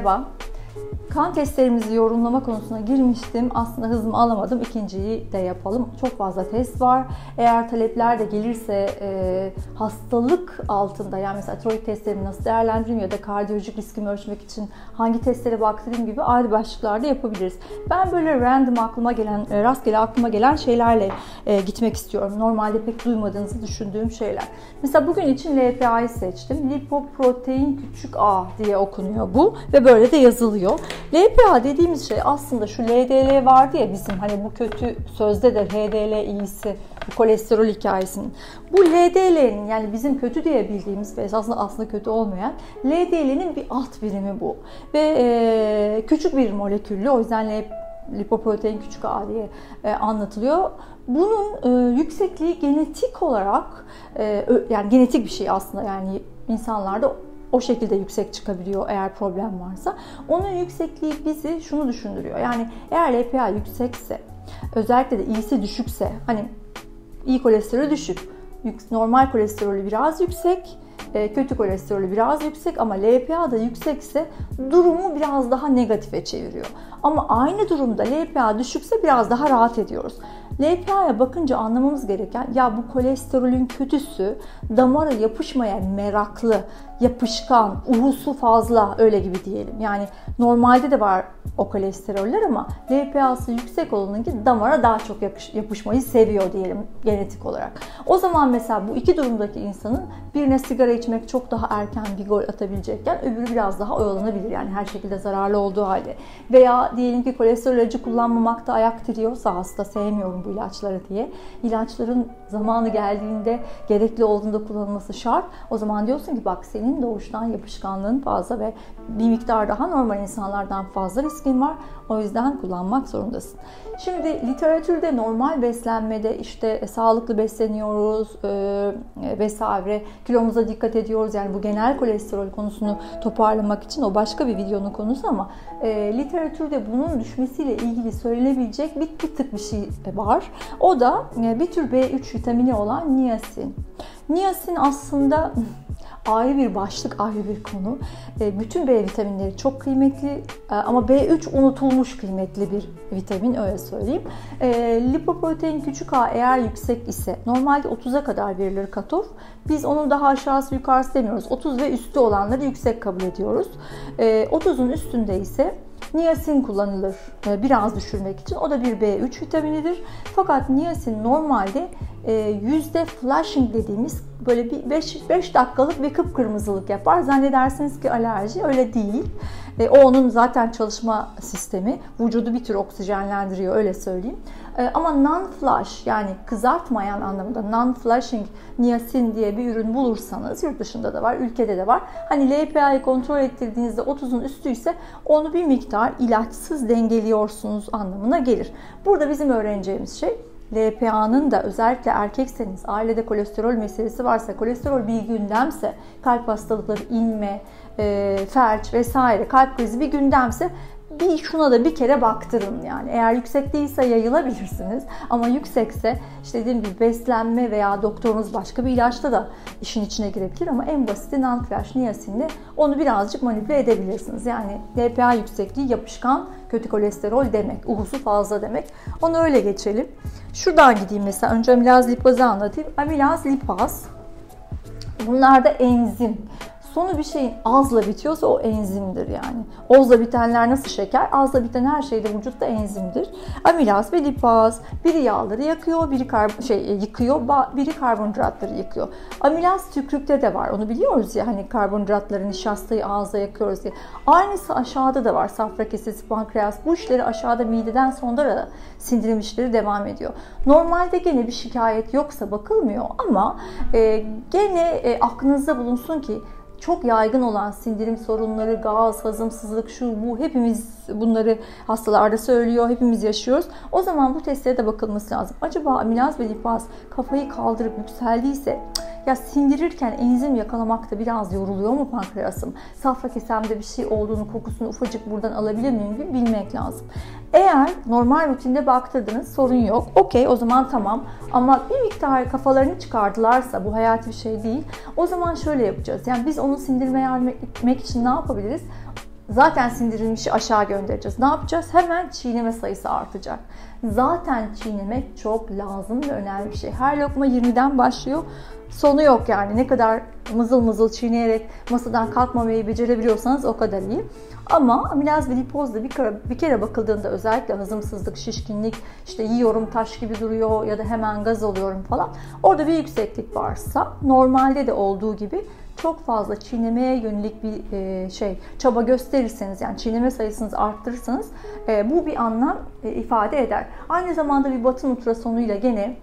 Merhaba. Kan testlerimizi yorumlama konusuna girmiştim. Aslında hızımı alamadım. İkinciyi de yapalım. Çok fazla test var. Eğer talepler de gelirse hastalık altında, yani mesela tiroid testlerimi nasıl değerlendireyim ya da kardiyolojik riskimi ölçmek için hangi testlere baktırayım gibi ayrı başlıklarda yapabiliriz. Ben böyle random aklıma gelen, rastgele aklıma gelen şeylerle gitmek istiyorum. Normalde pek duymadığınızı düşündüğüm şeyler. Mesela bugün için LPA'yı seçtim. Lipoprotein küçük a diye okunuyor bu ve böyle de yazılıyor. LPA dediğimiz şey aslında şu LDL vardı ya bizim, hani bu kötü sözde de HDL iyisi, bu kolesterol hikayesinin. Bu LDL'nin, yani bizim kötü diye bildiğimiz ve aslında kötü olmayan LDL'nin bir alt birimi bu. Ve küçük bir moleküllü, o yüzden lipoprotein küçük a diye anlatılıyor. Bunun yüksekliği genetik olarak, yani genetik bir şey aslında, yani insanlarda o şekilde yüksek çıkabiliyor eğer problem varsa. Onun yüksekliği bizi şunu düşündürüyor. Yani eğer LPA yüksekse, özellikle de iyisi düşükse, hani iyi kolesterolü düşük, normal kolesterolü biraz yüksek, kötü kolesterolü biraz yüksek ama LPA da yüksekse durumu biraz daha negatife çeviriyor. Ama aynı durumda LPA düşükse biraz daha rahat ediyoruz. LPA'ya bakınca anlamamız gereken, ya bu kolesterolün kötüsü damara yapışmaya meraklı, yapışkan, uhusu fazla, öyle gibi diyelim. Yani normalde de var o kolesteroller ama LPA'sı yüksek olanınki damara daha çok yapışmayı seviyor diyelim genetik olarak. O zaman mesela bu iki durumdaki insanın birine sigara içmek çok daha erken bir gol atabilecekken öbürü biraz daha oyalanabilir. Yani her şekilde zararlı olduğu halde. Veya diyelim ki kolesterol ilacı kullanmamakta ayak tiriyorsa hasta, sevmiyorum bu ilaçları diye. İlaçların zamanı geldiğinde, gerekli olduğunda kullanılması şart. O zaman diyorsun ki bak, senin doğuştan yapışkanlığın fazla ve bir miktar daha normal insanlardan fazla riskin var. O yüzden kullanmak zorundasın. Şimdi literatürde normal beslenmede işte sağlıklı besleniyoruz vesaire, kilomuza dikkat ediyoruz. Yani bu genel kolesterol konusunu toparlamak için o başka bir videonun konusu ama literatürde bunun düşmesiyle ilgili söylenebilecek bir tık bir şey var. O da bir tür B3 vitamini olan niasin. Niasin aslında ayrı bir başlık, ayrı bir konu. Bütün B vitaminleri çok kıymetli ama B3 unutulmuş kıymetli bir vitamin, öyle söyleyeyim. Lipoprotein küçük a eğer yüksek ise, normalde 30'a kadar verilir katof. Biz onun daha aşağısı yukarısı demiyoruz. 30 ve üstü olanları yüksek kabul ediyoruz. 30'un üstünde ise niasin kullanılır biraz düşürmek için. O da bir B3 vitaminidir. Fakat niasin normalde yüzde flushing dediğimiz böyle bir 5 dakikalık bir kıpkırmızılık yapar. Zannedersiniz ki alerji, öyle değil. O onun zaten çalışma sistemi. Vücudu bir tür oksijenlendiriyor, öyle söyleyeyim. Ama non-flush, yani kızartmayan anlamında non-flushing niasin diye bir ürün bulursanız, yurt dışında da var, ülkede de var. Hani LPA'yı kontrol ettirdiğinizde 30'un üstüyse onu bir miktar ilaçsız dengeliyorsunuz anlamına gelir. Burada bizim öğreneceğimiz şey, LPA'nın da özellikle erkekseniz, ailede kolesterol meselesi varsa, kolesterol bir gündemse, kalp hastalıkları, inme, felç vesaire, kalp krizi bir gündemse şuna da bir kere baktırın yani. Eğer yüksek değilse yayılabilirsiniz ama yüksekse işte dediğim gibi beslenme veya doktorunuz başka bir ilaçta da işin içine girebilir ama en basiti non-flush niasinle onu birazcık manipüle edebilirsiniz. Yani LPA yüksekliği yapışkan kötü kolesterol demek, uhusu fazla demek. Onu öyle geçelim. Şuradan gideyim mesela. Önce amilaz lipazı anlatayım. Amilaz lipaz, bunlar da enzim. Sonu bir şeyin azla bitiyorsa o enzimdir yani. Ozla bitenler nasıl şeker? Azla biten her şey de vücutta enzimdir. Amilaz ve lipaz. Biri yağları yakıyor, biri yıkıyor, biri karbonhidratları yıkıyor. Amilaz tükrükte de var. Onu biliyoruz ya, hani karbonhidratları, nişastayı ağızda yakıyoruz diye. Aynısı aşağıda da var. Safra kesesi, pankreas. Bu işleri aşağıda mideden sonra da sindirim işleri devam ediyor. Normalde gene bir şikayet yoksa bakılmıyor ama gene aklınızda bulunsun ki çok yaygın olan sindirim sorunları, gaz, hazımsızlık, şu bu, hepimiz bunları hastalarda söylüyor, hepimiz yaşıyoruz. O zaman bu testlere de bakılması lazım. Acaba amilaz ve lipaz kafayı kaldırıp yükseldiyse, ya sindirirken enzim yakalamakta biraz yoruluyor mu pankreasım? Safra kesemde bir şey olduğunu, kokusunu ufacık buradan alabilir miyim gibi bilmek lazım. Eğer normal rutinde baktırdınız, sorun yok. Okey, o zaman tamam. Ama bir miktar kafalarını çıkardılarsa, bu hayati bir şey değil. O zaman şöyle yapacağız. Yani biz onu sindirmeye yardım etmek için ne yapabiliriz? Zaten sindirilmişi aşağı göndereceğiz. Ne yapacağız? Hemen çiğneme sayısı artacak. Zaten çiğnemek çok lazım ve önemli bir şey. Her lokma 20'den başlıyor. Sonu yok yani. Ne kadar mızıl mızıl çiğneyerek masadan kalkmamayı becerebiliyorsanız o kadar iyi. Ama amilaz ve lipozda bir kere bakıldığında özellikle hazımsızlık, şişkinlik, işte yiyorum taş gibi duruyor ya da hemen gaz alıyorum falan. Orada bir yükseklik varsa normalde de olduğu gibi çok fazla çiğnemeye yönelik bir çaba gösterirseniz, yani çiğneme sayısınızı arttırırsanız bu bir anlam ifade eder. Aynı zamanda bir batın ultrasonuyla gene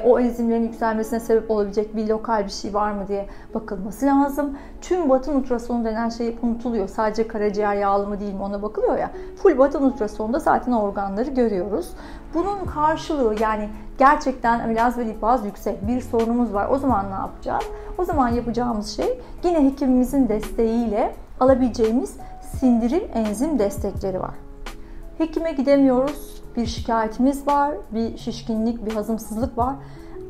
o enzimlerin yükselmesine sebep olabilecek bir lokal bir şey var mı diye bakılması lazım. Tüm batın ultrasonu denen şey hep unutuluyor. Sadece karaciğer yağlı mı değil mi ona bakılıyor ya. Full batın ultrasonunda zaten organları görüyoruz. Bunun karşılığı, yani gerçekten amilaz ve lipaz yüksek bir sorunumuz var. O zaman ne yapacağız? O zaman yapacağımız şey yine hekimimizin desteğiyle alabileceğimiz sindirim enzim destekleri var. Hekime gidemiyoruz. Bir şikayetimiz var, bir şişkinlik, bir hazımsızlık var.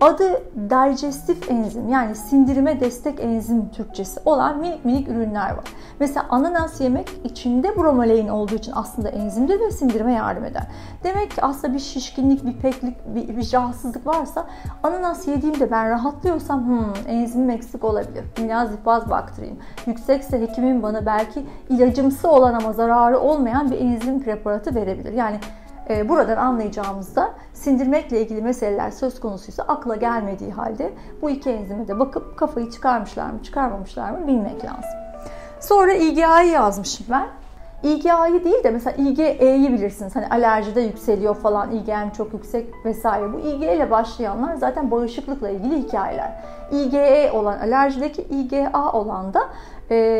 Adı digestif enzim, yani sindirime destek enzim Türkçesi olan minik minik ürünler var. Mesela ananas yemek içinde bromelain olduğu için aslında enzimdir ve sindirime yardım eder. Demek ki aslında bir şişkinlik, bir peklik, bir rahatsızlık varsa ananas yediğimde ben rahatlıyorsam enzimim eksik olabilir. Amilaz lipaz bakteriyim. Yüksekse hekimin bana belki ilacımsı olan ama zararı olmayan bir enzim preparatı verebilir. Yani buradan anlayacağımızda sindirmekle ilgili meseleler söz konusuysa akla gelmediği halde bu iki enzime de bakıp kafayı çıkarmışlar mı çıkarmamışlar mı bilmek lazım. Sonra IgA'yı yazmışım ben. IgA'yı değil de mesela IgE'yi bilirsiniz. Hani alerjide yükseliyor falan, IgM çok yüksek vesaire. Bu IgE ile başlayanlar zaten bağışıklıkla ilgili hikayeler. IgE olan alerjideki, IgA olan da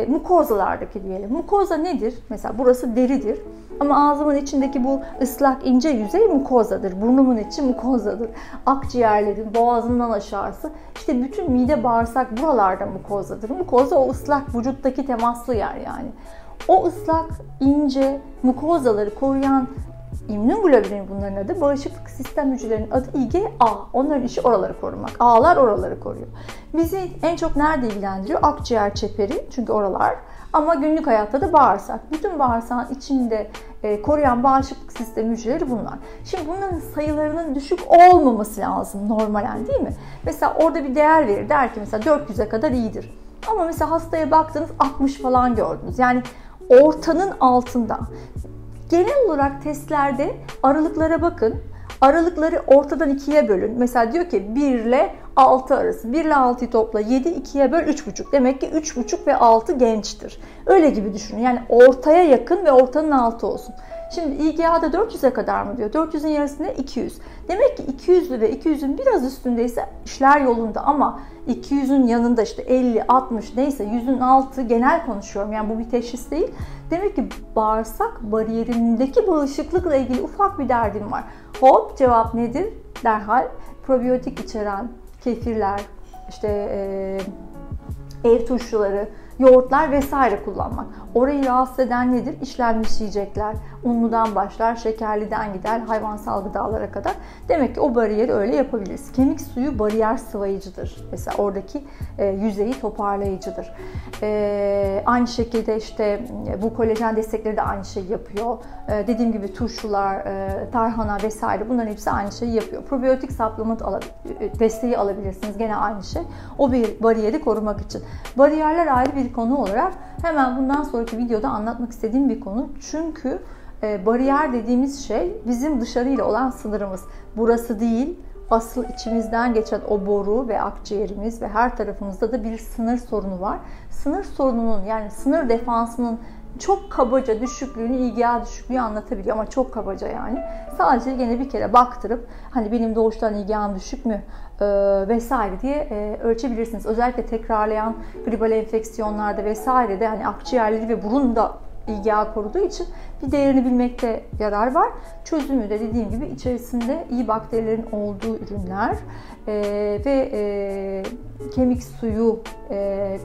mukozalardaki diyelim. Mukoza nedir? Mesela burası deridir. Ama ağzımın içindeki bu ıslak ince yüzey mukozadır. Burnumun içi mukozadır. Akciğerlerin, boğazımdan aşağısı, işte bütün mide, bağırsak buralarda mukozadır. Mukoza o ıslak vücuttaki temaslı yer yani. O ıslak, ince mukozaları koruyan İmmünoglobulin bunların adı. Bağışıklık sistem hücrelerinin adı IgA. Onların işi oraları korumak. A'lar oraları koruyor. Bizi en çok nerede ilgilendiriyor? Akciğer çeperi. Çünkü oralar. Ama günlük hayatta da bağırsak. Bütün bağırsağın içinde koruyan bağışıklık sistemi hücreleri bunlar. Şimdi bunların sayılarının düşük olmaması lazım normalen, değil mi? Mesela orada bir değer verir. Der ki mesela 400'e kadar iyidir. Ama mesela hastaya baktınız 60 falan gördünüz. Yani ortanın altında. Genel olarak testlerde aralıklara bakın. Aralıkları ortadan 2'ye bölün. Mesela diyor ki 1 ile 6 arası. 1 ile 6'yı topla. 7, 2'ye böl 3,5. Demek ki 3,5 ve 6 gençtir. Öyle gibi düşünün. Yani ortaya yakın ve ortanın altı olsun. Şimdi IgA'da 400'e kadar mı diyor? 400'ün yarısı ne? 200. Demek ki 200'lü ve 200'ün biraz üstündeyse işler yolunda, ama 200'ün yanında işte 50, 60 neyse 100'ün altı, genel konuşuyorum. Yani bu bir teşhis değil. Demek ki bağırsak bariyerindeki bağışıklıkla ilgili ufak bir derdim var. Hop, cevap nedir? Derhal probiyotik içeren kefirler, işte ev turşuları, yoğurtlar vesaire kullanmak. Orayı rahatsız eden nedir? İşlenmiş yiyecekler. Unludan başlar, şekerliden gider, hayvansal gıdalara kadar. Demek ki o bariyeri öyle yapabiliriz. Kemik suyu bariyer sıvayıcıdır. Mesela oradaki yüzeyi toparlayıcıdır. Aynı şekilde işte bu kolajen destekleri de aynı şeyi yapıyor. Dediğim gibi turşular, tarhana vesaire, bunların hepsi aynı şeyi yapıyor. Probiyotik supplement desteği alabilirsiniz. Gene aynı şey. O bir bariyeri korumak için. Bariyerler ayrı bir konu olarak hemen bundan sonraki videoda anlatmak istediğim bir konu. Çünkü bariyer dediğimiz şey bizim dışarıyla olan sınırımız. Burası değil, asıl içimizden geçen o boru ve akciğerimiz ve her tarafımızda da bir sınır sorunu var. Sınır sorununun, yani sınır defansının çok kabaca düşüklüğünü IgA düşüklüğü anlatabiliyor, ama çok kabaca yani. Sadece gene bir kere baktırıp hani benim doğuştan IgA'm düşük mü vesaire diye ölçebilirsiniz. Özellikle tekrarlayan gribal enfeksiyonlarda vesaire de hani akciğerleri ve burun da IgA koruduğu için bir değerini bilmekte yarar var. Çözümü de dediğim gibi içerisinde iyi bakterilerin olduğu ürünler ve kemik suyu,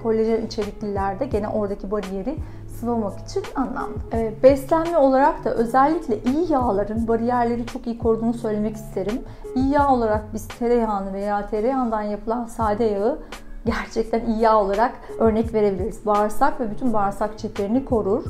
kolajen içeriklilerde gene oradaki bariyeri sıvamak için anlamlı. Beslenme olarak da özellikle iyi yağların bariyerleri çok iyi koruduğunu söylemek isterim. İyi yağ olarak biz tereyağını veya tereyağından yapılan sade yağı gerçekten iyi yağ olarak örnek verebiliriz. Bağırsak ve bütün bağırsak çeperini korur.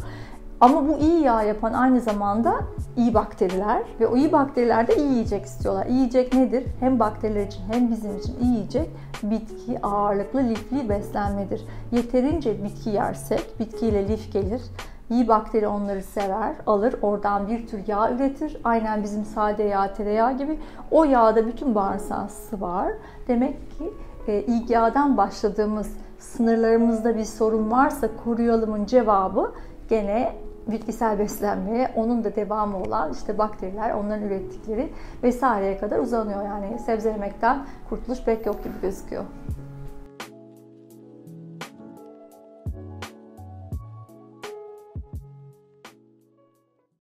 Ama bu iyi yağ yapan aynı zamanda iyi bakteriler ve o iyi bakteriler de iyi yiyecek istiyorlar. İyi yiyecek nedir? Hem bakteriler için hem bizim için iyi yiyecek bitki ağırlıklı lifli beslenmedir. Yeterince bitki yersek bitkiyle lif gelir. İyi bakteri onları sever, alır, oradan bir tür yağ üretir. Aynen bizim sade yağ, tereyağı gibi. O yağda bütün bağırsağı var. Demek ki ilk yağdan başladığımız sınırlarımızda bir sorun varsa koruyalımın cevabı gene bitkisel beslenmeye, onun da devamı olan işte bakteriler, onların ürettikleri vesaireye kadar uzanıyor. Yani sebze yemekten kurtuluş pek yok gibi gözüküyor.